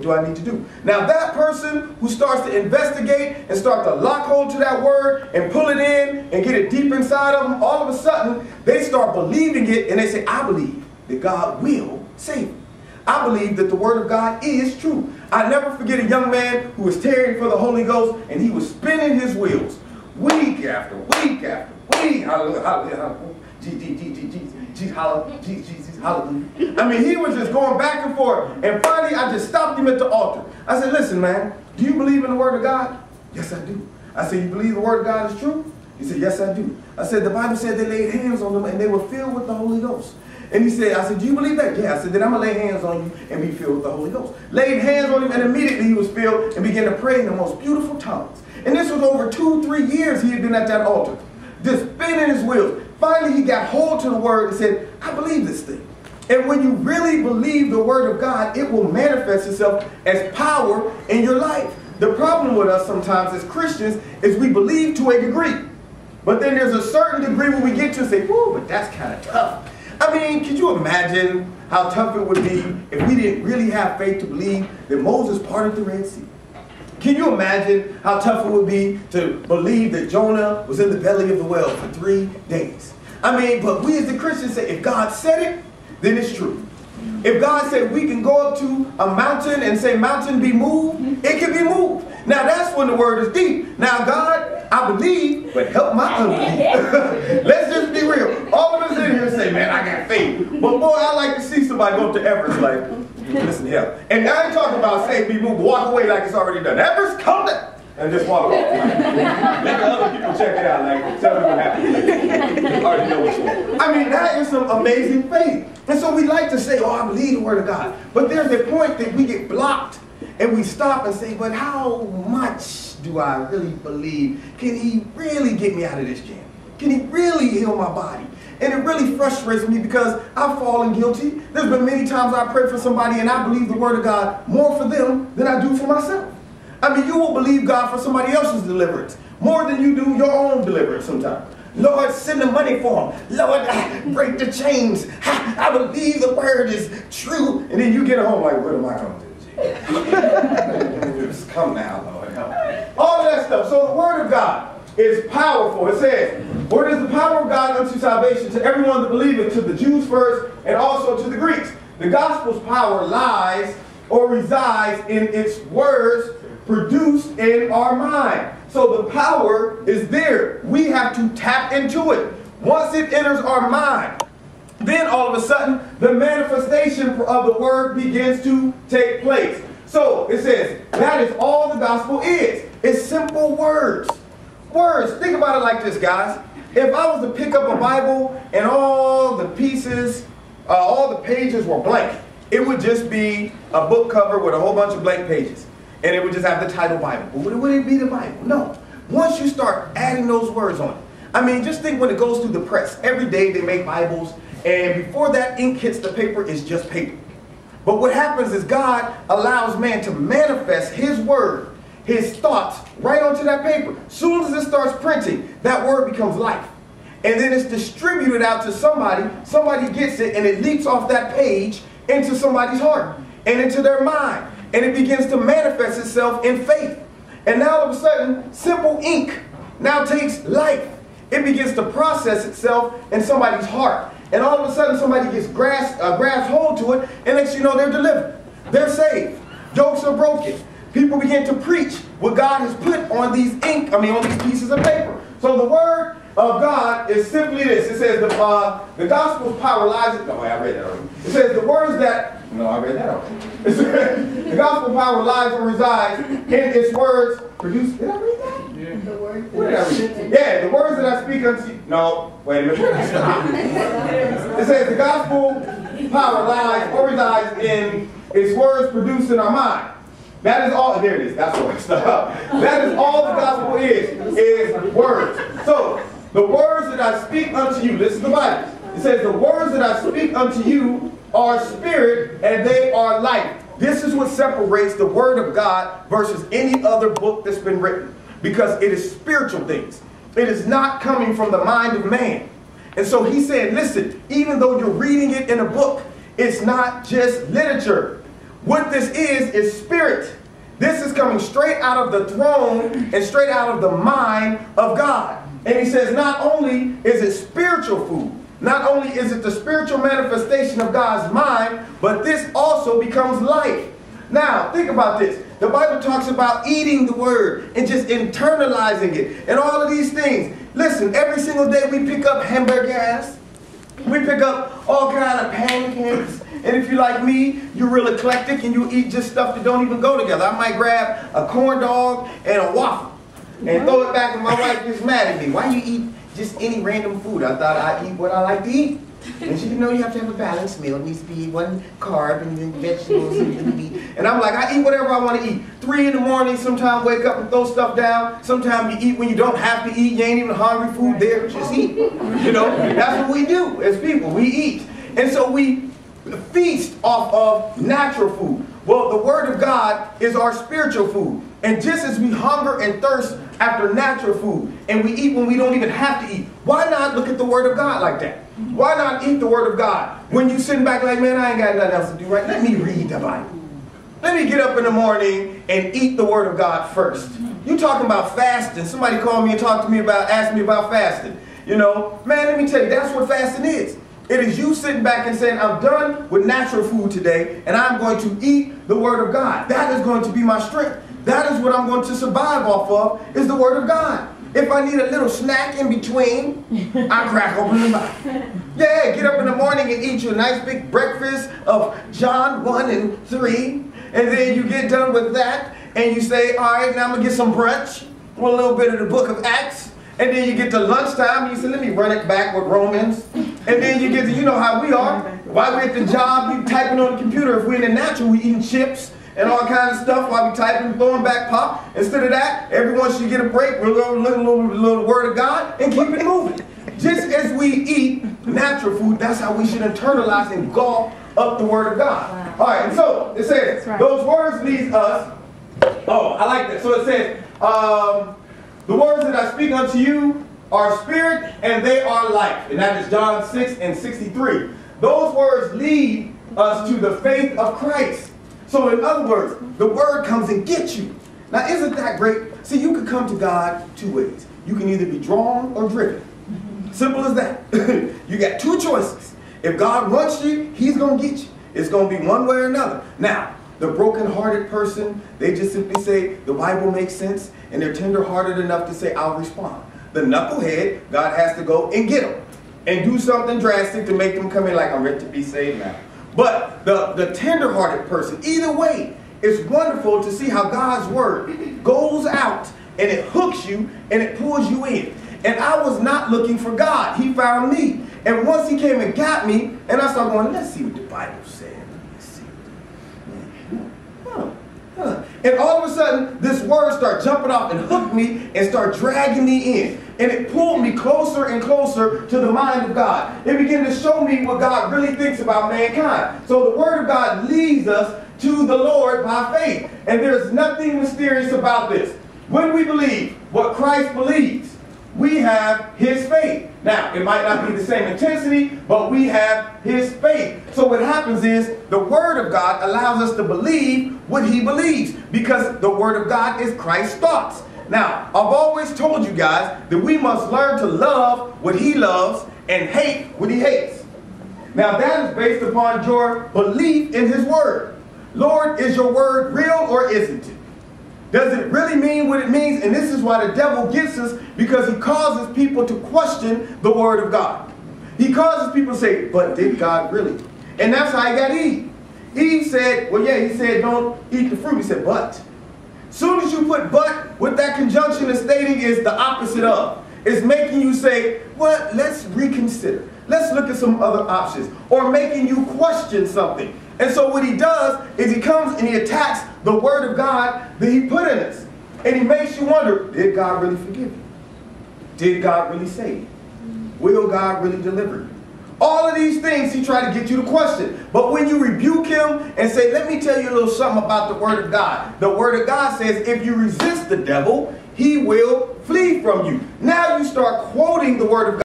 What do I need to do? Now that person who starts to investigate and start to lock hold to that word and pull it in and get it deep inside of them, all of a sudden they start believing it and they say, I believe that God will save me. I believe that the word of God is true. I never forget a young man who was tarrying for the Holy Ghost, and he was spinning his wheels week after week after week. Hallelujah, hallelujah, hallelujah. I mean, he was just going back and forth. And finally, I just stopped him at the altar. I said, listen, man, do you believe in the word of God? Yes, I do. I said, you believe the word of God is true? He said, yes, I do. I said, the Bible said they laid hands on them and they were filled with the Holy Ghost. And he said, I said, do you believe that? Yeah. I said, then I'm going to lay hands on you and be filled with the Holy Ghost. Laid hands on him, and immediately he was filled and began to pray in the most beautiful tongues. And this was over 2-3 years he had been at that altar, just spinning his wheels. Finally, he got hold to the word and said, I believe this thing. And when you really believe the word of God, it will manifest itself as power in your life. The problem with us sometimes as Christians is we believe to a degree. But then there's a certain degree when we get to say, whoa, but that's kind of tough. I mean, could you imagine how tough it would be if we didn't really have faith to believe that Moses parted the Red Sea? Can you imagine how tough it would be to believe that Jonah was in the belly of the whale for 3 days? I mean, but we as the Christians say, if God said it, then it's true. If God said we can go up to a mountain and say, mountain be moved, it can be moved. Now that's when the word is deep. Now God, I believe, but help my unbelief. Let's just be real. All of us in here say, man, I got faith. But boy, I like to see somebody go up to Everest like, listen here. And I ain't talking about say be moved, walk away like it's already done. Everest, come down. And just walk off. Let the other people check it out. Like, tell me what happened. You already know what's going on. I mean, that is some amazing faith. And so we like to say, oh, I believe the word of God. But there's a point that we get blocked and we stop and say, but how much do I really believe? Can he really get me out of this jam? Can he really heal my body? And it really frustrates me because I've fallen guilty. There's been many times I prayed for somebody and I believe the word of God more for them than I do for myself. I mean, you will believe God for somebody else's deliverance more than you do your own deliverance sometimes. Lord, send the money for them. Lord, break the chains. I believe the word is true. And then you get home like, what am I going to do? Just come now, Lord. Help me. All of that stuff. So the word of God is powerful. It says, for it is the power of God unto salvation to everyone that believeth, to the Jews first and also to the Greeks. The gospel's power lies or resides in its words produced in our mind. So the power is there. We have to tap into it. Once it enters our mind, then all of a sudden the manifestation of the word begins to take place. So it says that is all the gospel is. It's simple words. Words. Think about it like this, guys. If I was to pick up a Bible and all the pieces, all the pages were blank, it would just be a book cover with a whole bunch of blank pages. And it would just have the title Bible. But would it be the Bible? No. Once you start adding those words on it. I mean, just think when it goes through the press. Every day they make Bibles. And before that ink hits the paper, it's just paper. But what happens is God allows man to manifest his word, his thoughts, right onto that paper. As soon as it starts printing, that word becomes life. And then it's distributed out to somebody. Somebody gets it and it leaps off that page into somebody's heart and into their mind. And it begins to manifest itself in faith. And now all of a sudden, simple ink now takes life. It begins to process itself in somebody's heart. And all of a sudden, somebody gets grasp hold to it, and next you know, they're delivered. They're saved. Jokes are broken. People begin to preach what God has put on these on these pieces of paper. So the word of God is simply this. It says the gospel's power lies in... No, I read that already. It says the words that... No, I read that already. The gospel power lies and resides in its words produced... Did I read that? Yeah. The word. What did I read? Yeah, the words that I speak unto you... No, wait a minute. It says the gospel power lies or resides in its words produced in our mind. That is all. There it is. That's what it's about. That is all the gospel is words. So the words that I speak unto you, this is the Bible. It says the words that I speak unto you are spirit and they are life. This is what separates the word of God versus any other book that's been written. Because it is spiritual things. It is not coming from the mind of man. And so he said, listen, even though you're reading it in a book, it's not just literature. What this is spirit. This is coming straight out of the throne and straight out of the mind of God. And he says not only is it spiritual food, not only is it the spiritual manifestation of God's mind, but this also becomes life. Now, think about this. The Bible talks about eating the word and just internalizing it and all of these things. Listen, every single day we pick up hamburgers. We pick up all kind of pancakes. And if you're like me, you're real eclectic and you eat just stuff that don't even go together. I might grab a corn dog and a waffle and throw it back, and my wife gets mad at me. Why you eat just any random food? I thought I'd eat what I like to eat. And she said, no, you have to have a balanced meal. It needs to be one carb and then vegetables and meat. And I'm like, I eat whatever I want to eat. 3 in the morning, sometimes wake up and throw stuff down. Sometimes you eat when you don't have to eat. You ain't even hungry, food there, just eat. You know, that's what we do as people. We eat. And so we feast off of natural food. Well, the Word of God is our spiritual food. And just as we hunger and thirst after natural food, and we eat when we don't even have to eat, why not look at the Word of God like that? Why not eat the Word of God? When you sitting back like, man, I ain't got nothing else to do, right? Let me read the Bible. Let me get up in the morning and eat the Word of God first. You talking about fasting. Somebody called me and asked me about fasting. You know, man, let me tell you, that's what fasting is. It is you sitting back and saying, I'm done with natural food today, and I'm going to eat the Word of God. That is going to be my strength. That is what I'm going to survive off of, is the Word of God. If I need a little snack in between, I crack open the Bible. Yeah, get up in the morning and eat you a nice big breakfast of John 1 and 3. And then you get done with that, and you say, all right, now I'm going to get some brunch, with a little bit of the book of Acts. And then you get to lunchtime, and you say, let me run it back with Romans. And then you get to, you know how we are. While we're at the job, we typing on the computer. If we're in the natural, we eating chips and all kinds of stuff while we typing, throwing back pop. Instead of that, every once you get a break, we're going to look a little Word of God and keep it moving. Just as we eat natural food, that's how we should internalize and gulp up the Word of God. Wow. All right, and so it says, right, those words lead us. Oh, I like that. So it says, the words that I speak unto you are spirit and they are life. And that is John 6 and 63. Those words lead us to the faith of Christ. So in other words, the Word comes and gets you. Now isn't that great? See, you can come to God 2 ways. You can either be drawn or driven. Simple as that. You got 2 choices. If God wants you, He's going to get you. It's going to be one way or another. Now, the broken-hearted person, they just simply say, the Bible makes sense, and they're tender-hearted enough to say, I'll respond. The knucklehead, God has to go and get them and do something drastic to make them come in like, I'm ready to be saved now. But the tender-hearted person, either way, it's wonderful to see how God's Word goes out and it hooks you and it pulls you in. And I was not looking for God. He found me. And once He came and got me, and I started going, let's see what the Bible says. And all of a sudden, this word started jumping off and hooked me and started dragging me in. And it pulled me closer and closer to the mind of God. It began to show me what God really thinks about mankind. So the Word of God leads us to the Lord by faith. And there's nothing mysterious about this. When we believe what Christ believes, we have His faith. Now, it might not be the same intensity, but we have His faith. So what happens is the Word of God allows us to believe what He believes, because the Word of God is Christ's thoughts. Now, I've always told you guys that we must learn to love what He loves and hate what He hates. Now, that is based upon your belief in His Word. Lord, is your Word real or isn't it? Does it really mean what it means? And this is why the devil gets us, because he causes people to question the Word of God. He causes people to say, but did God really? And that's how he got Eve. Eve said, well, yeah, he said, don't eat the fruit. He said, but. Soon as you put but, what that conjunction is stating is the opposite of. It's making you say, well, let's reconsider. Let's look at some other options. Or making you question something. And so what he does is he comes and he attacks the Word of God that He put in us. And he makes you wonder, did God really forgive you? Did God really save you? Will God really deliver you? All of these things He tried to get you to question. But when you rebuke Him and say, let me tell you a little something about the Word of God. The Word of God says, if you resist the devil, he will flee from you. Now you start quoting the Word of God.